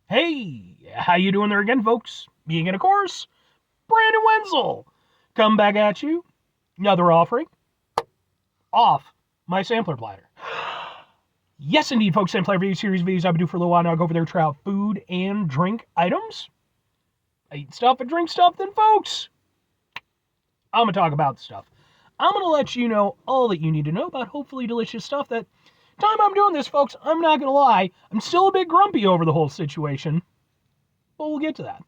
Hey, how you doing there again, folks? Being, of course, Brandon Wenzel. Come back at you. Another offering off my sampler platter. Yes, indeed, folks. Sampler video series videos I've been doing for a little while now. I go over there to try out food and drink items. I eat stuff and drink stuff, then, folks, I'm going to talk about the stuff. I'm going to let you know all that you need to know about hopefully delicious stuff. That time I'm doing this, folks, I'm not going to lie, I'm still a bit grumpy over the whole situation, but we'll get to that.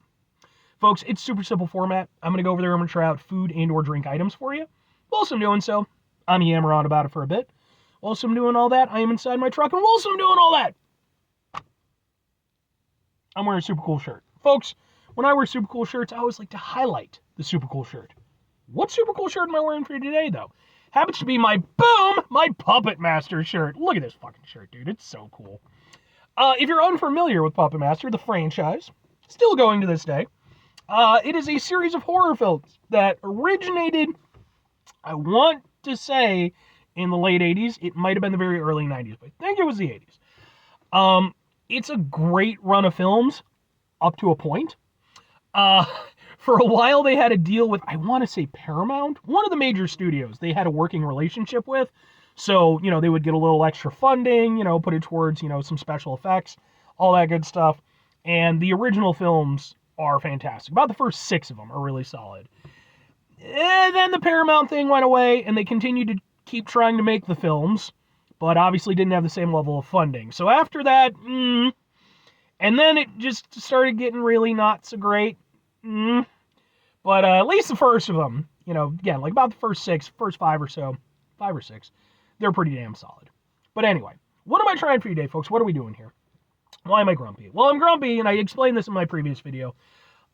Folks, it's super simple format. I'm going to go over there. I'm going to try out food and or drink items for you. Whilst I'm doing so, I'm yammering on about it for a bit. Whilst I'm doing all that, I am inside my truck. And whilst I'm doing all that, I'm wearing a super cool shirt. Folks, when I wear super cool shirts, I always like to highlight the super cool shirt. What super cool shirt am I wearing for you today, though? Happens to be my Puppet Master shirt. Look at this fucking shirt, dude. It's so cool. If you're unfamiliar with Puppet Master, the franchise, still going to this day, it is a series of horror films that originated, I want to say, in the late 80s. It might have been the very early 90s, but I think it was the 80s. It's a great run of films up to a point. For a while, they had a deal with, I want to say, Paramount, one of the major studios they had a working relationship with. So, they would get a little extra funding, put it towards, some special effects, all that good stuff. And the original films are fantastic. About the first 6 of them are really solid. And then the Paramount thing went away, and they continued to keep trying to make the films, but obviously didn't have the same level of funding. So after that, and then it just started getting really not so great. But at least the first of them, again, like about the first 5 or so, 5 or 6, they're pretty damn solid. But anyway, what am I trying for you today, folks? What are we doing here? Why am I grumpy? Well, I'm grumpy, and I explained this in my previous video.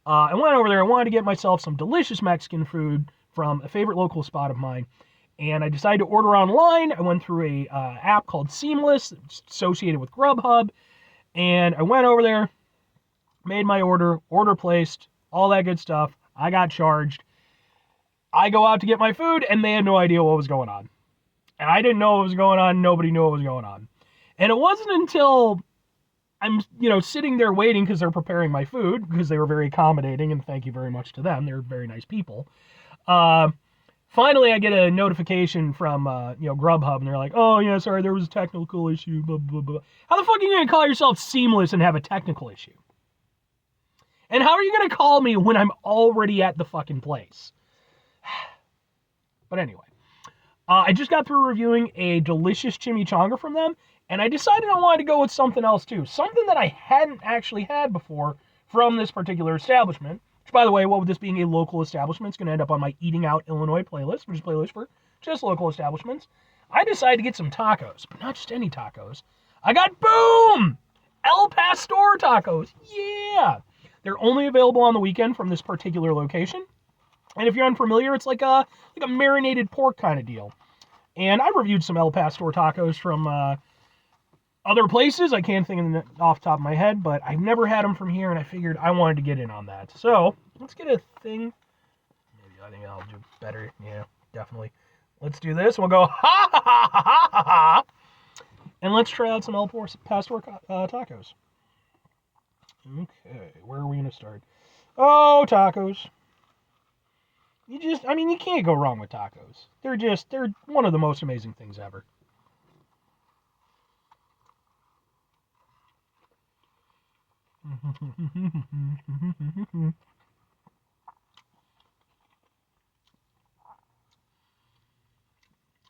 I went over there. I wanted to get myself some delicious Mexican food from a favorite local spot of mine, and I decided to order online. I went through a app called Seamless, associated with Grubhub, and I went over there, made my order placed, all that good stuff. I got charged. I go out to get my food, and they had no idea what was going on. And I didn't know what was going on. Nobody knew what was going on. And it wasn't until I'm, sitting there waiting because they're preparing my food, because they were very accommodating, and thank you very much to them. They're very nice people. Finally, I get a notification from, Grubhub, and they're like, oh, yeah, sorry, there was a technical issue, blah, blah, blah. How the fuck are you going to call yourself Seamless and have a technical issue? And how are you going to call me when I'm already at the fucking place? But anyway, I just got through reviewing a delicious chimichanga from them, and I decided I wanted to go with something else too. Something that I hadn't actually had before from this particular establishment. Which, by the way, what with this being a local establishment, it's going to end up on my Eating Out Illinois playlist, which is a playlist for just local establishments. I decided to get some tacos, but not just any tacos. I got, boom! El Pastor tacos. Yeah! They're only available on the weekend from this particular location. And if you're unfamiliar, it's like a marinated pork kind of deal. And I reviewed some El Pastor tacos from other places. I can't think of them off the top of my head, but I've never had them from here, and I figured I wanted to get in on that. So let's get a thing. Maybe I think I'll do better. Yeah, definitely. Let's do this. We'll go ha ha ha ha ha ha. And let's try out some El Pastor tacos. Okay, where are we going to start? Oh, tacos. You can't go wrong with tacos. They're one of the most amazing things ever.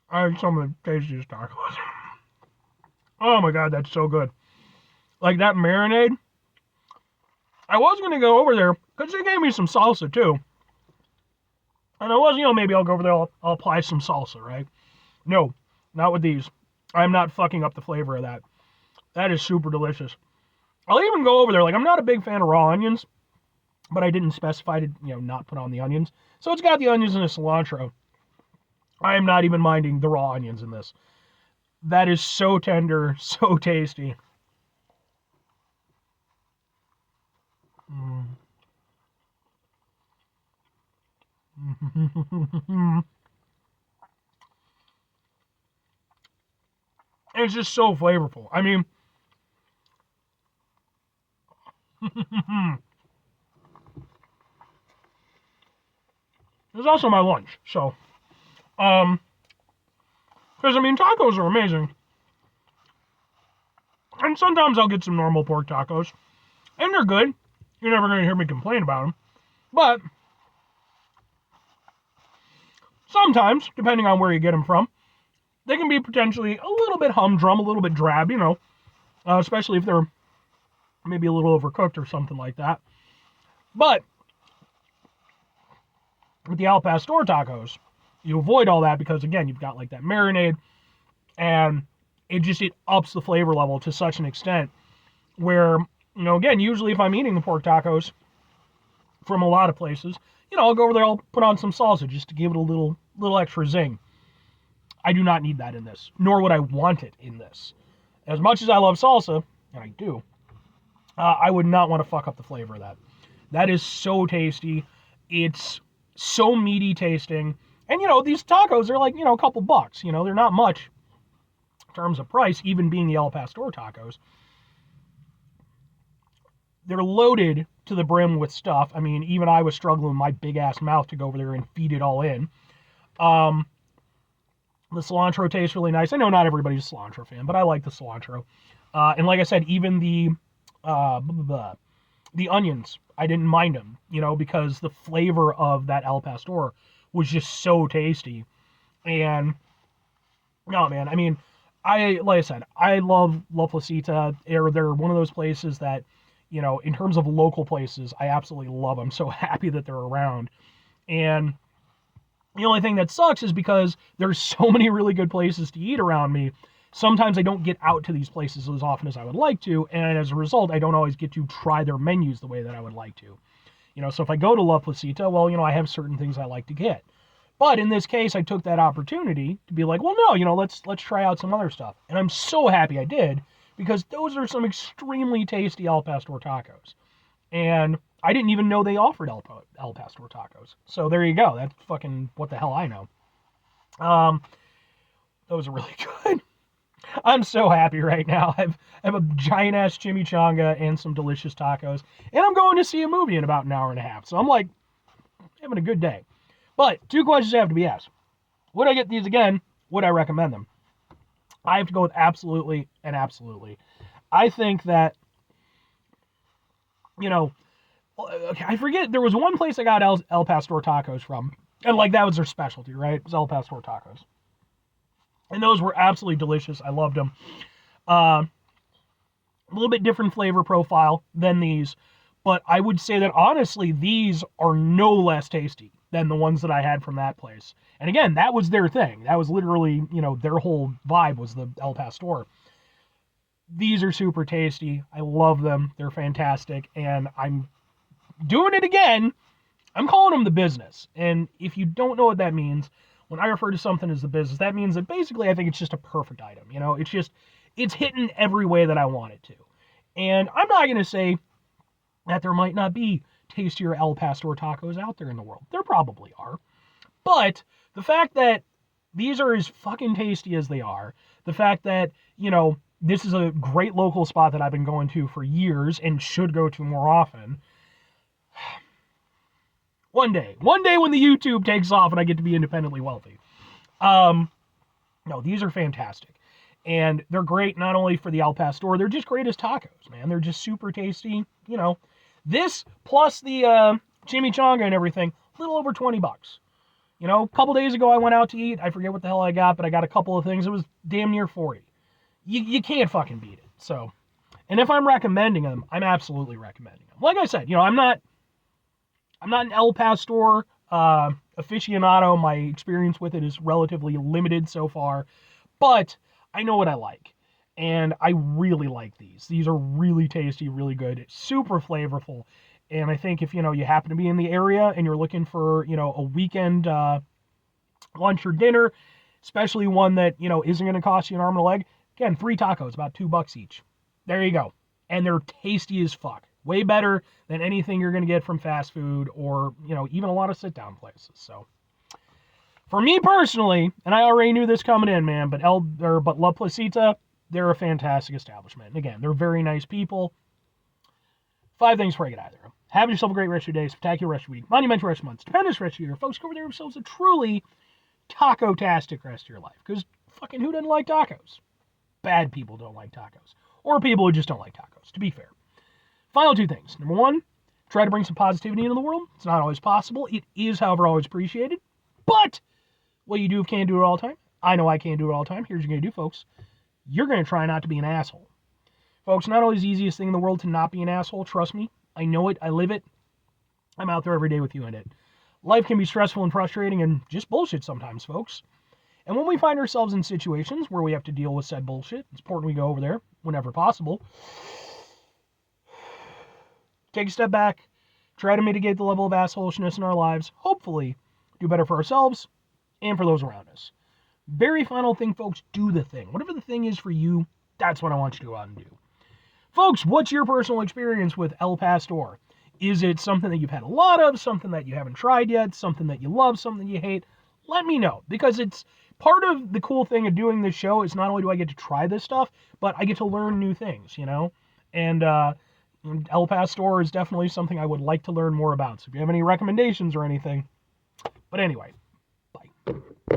I had some of the tastiest tacos. Oh my god, that's so good. Like that marinade. I was going to go over there because they gave me some salsa too. And I was, maybe I'll go over there, I'll apply some salsa, right? No, not with these. I'm not fucking up the flavor of that. That is super delicious. I'll even go over there, like, I'm not a big fan of raw onions, but I didn't specify to, not put on the onions. So it's got the onions and the cilantro. I am not even minding the raw onions in this. That is so tender, so tasty. It's just so flavorful. I mean, It's also my lunch, so, because, I mean, tacos are amazing. And sometimes I'll get some normal pork tacos, and they're good. You're never going to hear me complain about them. But sometimes, depending on where you get them from, they can be potentially a little bit humdrum, a little bit drab, especially if they're maybe a little overcooked or something like that. But with the al pastor tacos, you avoid all that because, again, you've got like that marinade, and it ups the flavor level to such an extent where, again, usually if I'm eating the pork tacos from a lot of places, I'll go over there, I'll put on some salsa just to give it a little extra zing. I do not need that in this, nor would I want it in this. As much as I love salsa, and I do, I would not want to fuck up the flavor of that. That is so tasty. It's so meaty tasting. And, these tacos are like, a couple bucks. They're not much in terms of price, even being the al pastor tacos. They're loaded to the brim with stuff. I mean, even I was struggling with my big-ass mouth to go over there and feed it all in. The cilantro tastes really nice. I know not everybody's a cilantro fan, but I like the cilantro. And like I said, even the onions, I didn't mind them, because the flavor of that al pastor was just so tasty. And, no, man, I mean, like I said, I love La Placita. They're one of those places that, in terms of local places, I absolutely love them. So happy that they're around. And the only thing that sucks is because there's so many really good places to eat around me. Sometimes I don't get out to these places as often as I would like to, and as a result, I don't always get to try their menus the way that I would like to. So if I go to La Placita, well, I have certain things I like to get. But in this case, I took that opportunity to be like, well, no, let's try out some other stuff. And I'm so happy I did, because those are some extremely tasty al pastor tacos. And I didn't even know they offered al pastor tacos. So there you go. That's fucking what the hell I know. Those are really good. I'm so happy right now. I have a giant ass chimichanga and some delicious tacos. And I'm going to see a movie in about an hour and a half. So I'm like having a good day. But 2 questions have to be asked. Would I get these again? Would I recommend them? I have to go with absolutely and absolutely. I think that, I forget, there was one place I got El Pastor tacos from, and like that was their specialty, right? It was El Pastor tacos. And those were absolutely delicious. I loved them. A little bit different flavor profile than these, but I would say that honestly, these are no less tasty than the ones that I had from that place. And again, that was their thing. That was literally, their whole vibe was the El Pastor. These are super tasty. I love them. They're fantastic. And I'm doing it again. I'm calling them the business. And if you don't know what that means, when I refer to something as the business, that means that basically I think it's just a perfect item. It's hitting every way that I want it to. And I'm not going to say that there might not be tastier El Pastor tacos out there in the world. There probably are. But the fact that these are as fucking tasty as they are, the fact that, this is a great local spot that I've been going to for years and should go to more often. One day when the YouTube takes off and I get to be independently wealthy. No, these are fantastic. And they're great not only for the al pastor, they're just great as tacos, man. They're just super tasty. This plus the chimichanga and everything, a little over $20. A couple days ago I went out to eat. I forget what the hell I got, but I got a couple of things. It was damn near 40. You can't fucking beat it. So, and if I'm recommending them, I'm absolutely recommending them. Like I said, I'm not an El Pastor aficionado. My experience with it is relatively limited so far, but I know what I like. And I really like these. These are really tasty, really good, super flavorful. And I think if, you happen to be in the area and you're looking for, a weekend lunch or dinner, especially one that, isn't going to cost you an arm and a leg, again, 3 tacos, about $2 each. There you go. And they're tasty as fuck. Way better than anything you're going to get from fast food or, even a lot of sit-down places. So, for me personally, and I already knew this coming in, man, but La Placita, they're a fantastic establishment. And again, they're very nice people. 5 things before I get out of there. Have yourself a great rest of your day, spectacular rest of your week, monumental rest of your month, stupendous rest of your year. Folks, go over there themselves a truly taco-tastic rest of your life. Because fucking who doesn't like tacos? Bad people don't like tacos. Or people who just don't like tacos, to be fair. Final 2 things. Number 1, try to bring some positivity into the world. It's not always possible. It is, however, always appreciated. But what you can't do it all the time. I know I can't do it all the time. Here's what you're going to do, folks. You're going to try not to be an asshole. Folks, not always the easiest thing in the world to not be an asshole. Trust me. I know it. I live it. I'm out there every day with you in it. Life can be stressful and frustrating and just bullshit sometimes, folks. And when we find ourselves in situations where we have to deal with said bullshit, it's important we go over there whenever possible. Take a step back. Try to mitigate the level of assholishness in our lives. Hopefully, do better for ourselves and for those around us. Very final thing, folks, do the thing. Whatever the thing is for you, that's what I want you to go out and do. Folks, what's your personal experience with El Pastor? Is it something that you've had a lot of, something that you haven't tried yet, something that you love, something you hate? Let me know, because it's part of the cool thing of doing this show is not only do I get to try this stuff, but I get to learn new things, you know? And El Pastor is definitely something I would like to learn more about. So if you have any recommendations or anything. But anyway, bye.